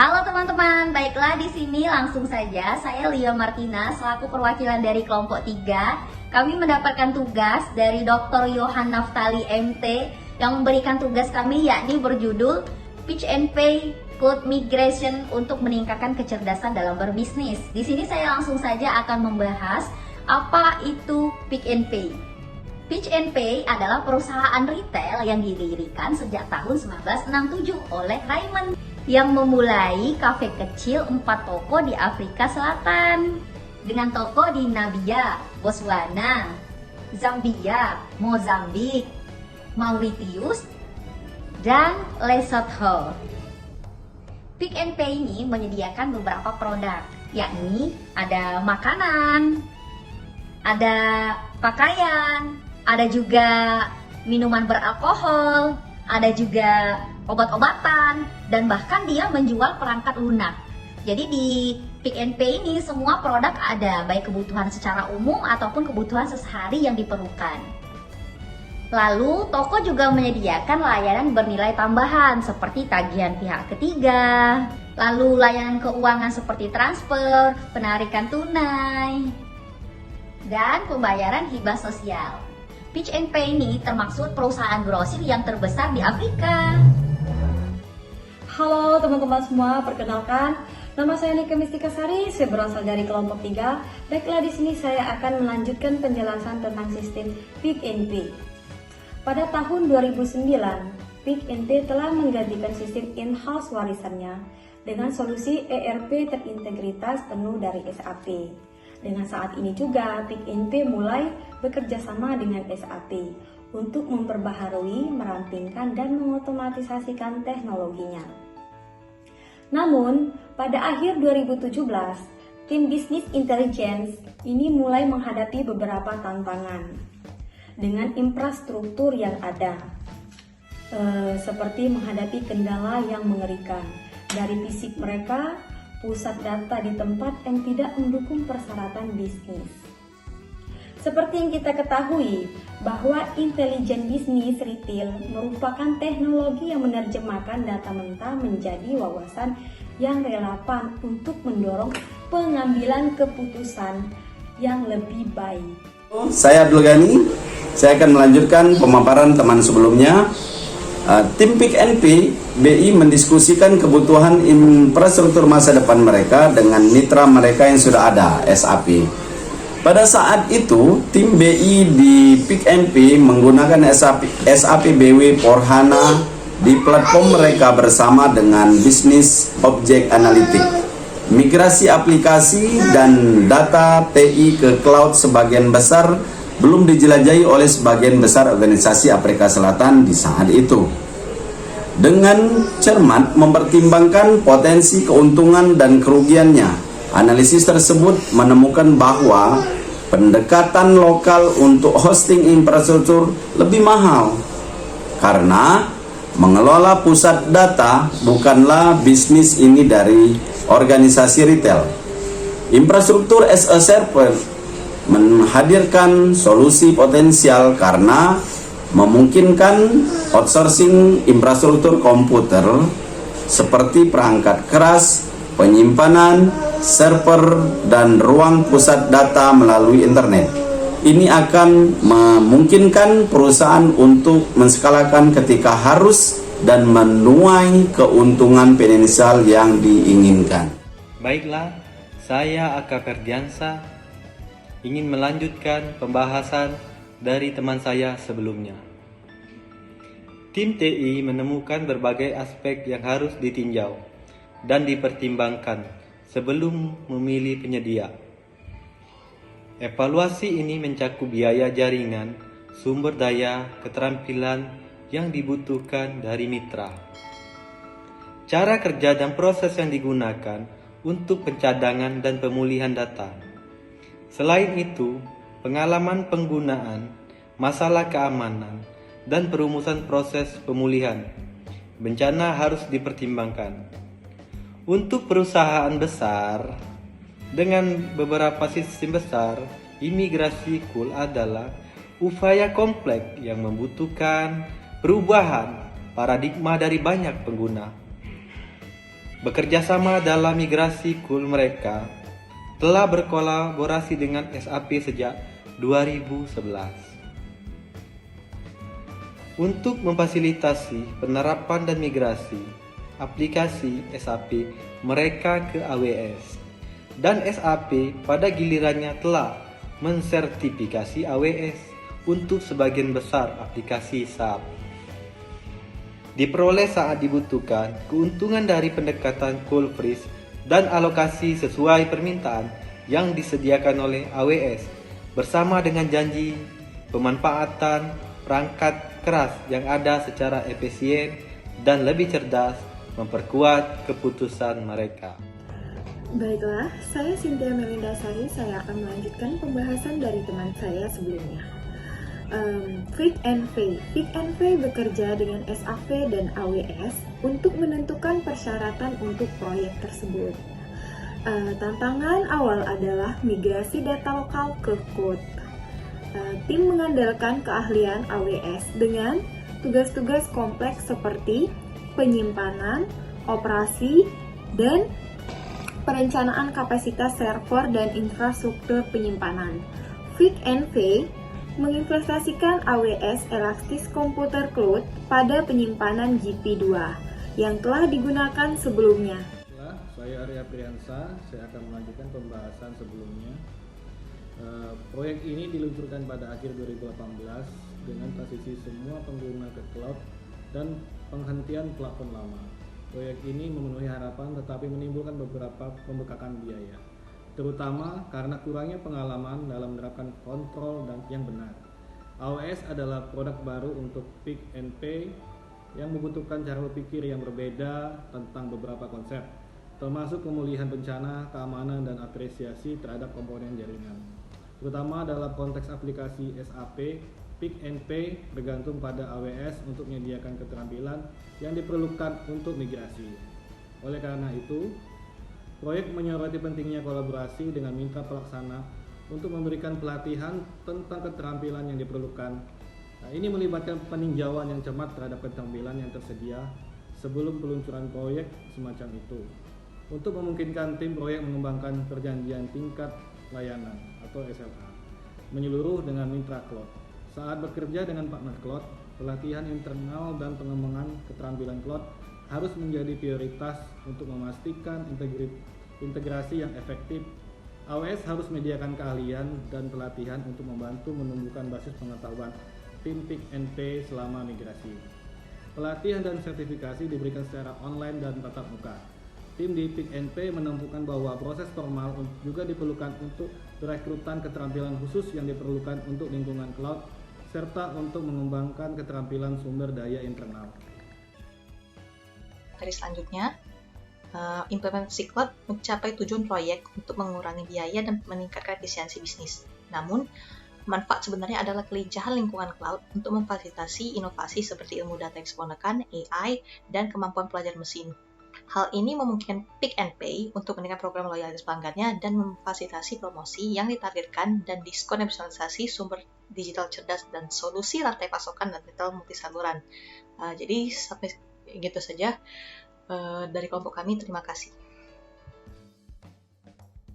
Halo teman-teman, baiklah di sini langsung saja saya Lia Martina selaku perwakilan dari kelompok 3. Kami mendapatkan tugas dari Dr. Yohan Naftali MT yang memberikan tugas kami yakni berjudul Pitch and Pay Cloud Migration untuk meningkatkan kecerdasan dalam berbisnis. Di sini saya langsung saja akan membahas apa itu Pitch and Pay. Pitch and Pay adalah perusahaan retail yang didirikan sejak tahun 1967 oleh Raymond yang memulai kafe kecil 4 toko di Afrika Selatan dengan toko di Namibia, Botswana, Zambia, Mozambik, Mauritius, dan Lesotho. Pick and Pay ini menyediakan beberapa produk, yakni ada makanan, ada pakaian, ada juga minuman beralkohol, ada juga obat-obatan, dan bahkan dia menjual perangkat lunak. Jadi di Pick and Pay ini semua produk ada, baik kebutuhan secara umum ataupun kebutuhan sehari yang diperlukan. Lalu toko juga menyediakan layanan bernilai tambahan seperti tagihan pihak ketiga, lalu layanan keuangan seperti transfer, penarikan tunai, dan pembayaran hibah sosial. Pitch and Pay ini termaksud perusahaan grosir yang terbesar di Afrika. Halo teman-teman semua, perkenalkan nama saya Nika Mistikasari, saya berasal dari kelompok 3. Baiklah, di sini saya akan melanjutkan penjelasan tentang sistem Pick and Pay. Pada tahun 2009, Pick and Pay telah menggantikan sistem in-house warisannya dengan solusi ERP terintegritas penuh dari SAP. Dengan saat ini juga, Pick and Pay mulai bekerja sama dengan SAP untuk memperbaharui, merampingkan, dan mengotomatisasikan teknologinya. Namun, pada akhir 2017, tim bisnis intelligence ini mulai menghadapi beberapa tantangan dengan infrastruktur yang ada, seperti menghadapi kendala yang mengerikan dari fisik mereka, pusat data di tempat yang tidak mendukung persyaratan bisnis. Seperti yang kita ketahui bahwa intelijen bisnis retail merupakan teknologi yang menerjemahkan data mentah menjadi wawasan yang relevan untuk mendorong pengambilan keputusan yang lebih baik. Saya Abdul Ghani, saya akan melanjutkan pemaparan teman sebelumnya. Tim Pick and Pay BI mendiskusikan kebutuhan infrastruktur masa depan mereka dengan mitra mereka yang sudah ada, SAP. Pada saat itu, tim BI di Pick and Pay menggunakan SAP BW for HANA di platform mereka bersama dengan Business Object Analytics. Migrasi aplikasi dan data TI ke cloud sebagian besar belum dijelajahi oleh sebagian besar organisasi Afrika Selatan di saat itu. Dengan cermat mempertimbangkan potensi keuntungan dan kerugiannya, analisis tersebut menemukan bahwa pendekatan lokal untuk hosting infrastruktur lebih mahal karena mengelola pusat data bukanlah bisnis ini dari organisasi retail. Infrastruktur as a service menghadirkan solusi potensial karena memungkinkan outsourcing infrastruktur komputer seperti perangkat keras, penyimpanan, server, dan ruang pusat data melalui internet. Ini akan memungkinkan perusahaan untuk menskalakan ketika harus dan menuai keuntungan finansial yang diinginkan. Baiklah, saya Aka Ferdiansa ingin melanjutkan pembahasan dari teman saya sebelumnya. Tim TI menemukan berbagai aspek yang harus ditinjau dan dipertimbangkan sebelum memilih penyedia. Evaluasi ini mencakup biaya jaringan, sumber daya, keterampilan yang dibutuhkan dari mitra, cara kerja dan proses yang digunakan untuk pencadangan dan pemulihan data. Selain itu, pengalaman penggunaan, masalah keamanan, dan perumusan proses pemulihan bencana harus dipertimbangkan. Untuk perusahaan besar dengan beberapa sistem besar, imigrasi cool adalah upaya kompleks yang membutuhkan perubahan paradigma dari banyak pengguna. bekerja sama dalam migrasi KUL mereka, telah berkolaborasi dengan SAP sejak 2011. Untuk memfasilitasi penerapan dan migrasi aplikasi SAP mereka ke AWS, dan SAP pada gilirannya telah mensertifikasi AWS untuk sebagian besar aplikasi SAP. Diperoleh saat dibutuhkan keuntungan dari pendekatan cold freeze dan alokasi sesuai permintaan yang disediakan oleh AWS bersama dengan janji pemanfaatan perangkat keras yang ada secara efisien dan lebih cerdas memperkuat keputusan mereka. Baiklah, saya Cynthia Melinda Sari, saya akan melanjutkan pembahasan dari teman saya sebelumnya. Fig and Fay bekerja dengan SAP dan AWS untuk menentukan persyaratan untuk proyek tersebut. Tantangan awal adalah migrasi data lokal ke cloud. Tim mengandalkan keahlian AWS dengan tugas-tugas kompleks seperti penyimpanan, operasi, dan perencanaan kapasitas server dan infrastruktur penyimpanan. Fig and Fay menginvestasikan AWS Elastic Computer Cloud pada penyimpanan GP2 yang telah digunakan sebelumnya. Saya Arya Priyansa, saya akan melanjutkan pembahasan sebelumnya. Proyek ini diluncurkan pada akhir 2018 dengan transisi semua pengguna ke cloud dan penghentian platform lama. Proyek ini memenuhi harapan tetapi menimbulkan beberapa pembengkakan biaya, terutama karena kurangnya pengalaman dalam menerapkan kontrol dan yang benar. AWS adalah produk baru untuk Pick and Pay yang membutuhkan cara berpikir yang berbeda tentang beberapa konsep, termasuk pemulihan bencana, keamanan, dan apresiasi terhadap komponen jaringan. Terutama dalam konteks aplikasi SAP, Pick and Pay bergantung pada AWS untuk menyediakan keterampilan yang diperlukan untuk migrasi. Oleh karena itu, proyek menyoroti pentingnya kolaborasi dengan mitra pelaksana untuk memberikan pelatihan tentang keterampilan yang diperlukan. Ini melibatkan peninjauan yang cermat terhadap keterampilan yang tersedia sebelum peluncuran proyek semacam itu, untuk memungkinkan tim proyek mengembangkan perjanjian tingkat layanan atau SLA menyeluruh dengan mitra cloud. Saat bekerja dengan partner cloud, pelatihan internal dan pengembangan keterampilan cloud harus menjadi prioritas untuk memastikan integrasi yang efektif. AWS harus menyediakan keahlian dan pelatihan untuk membantu menumbuhkan basis pengetahuan tim Pick and Pay selama migrasi. Pelatihan dan sertifikasi diberikan secara online dan tatap muka. Tim di Pick and Pay menemukan bahwa proses formal juga diperlukan untuk perekrutan keterampilan khusus yang diperlukan untuk lingkungan cloud, serta untuk mengembangkan keterampilan sumber daya internal. Dari selanjutnya, implementasi cloud mencapai tujuan proyek untuk mengurangi biaya dan meningkatkan efisiensi bisnis. Namun, manfaat sebenarnya adalah kelincahan lingkungan cloud untuk memfasilitasi inovasi seperti ilmu data eksponekan, AI, dan kemampuan pelajar mesin. Hal ini memungkinkan Pick and Pay untuk meningkatkan program loyalitas pelanggannya dan memfasilitasi promosi yang ditargetkan dan diskon dan personalisasi sumber digital cerdas dan solusi rantai pasokan dan retail multisaluran. Jadi sampai gitu saja dari kelompok kami. Terima kasih.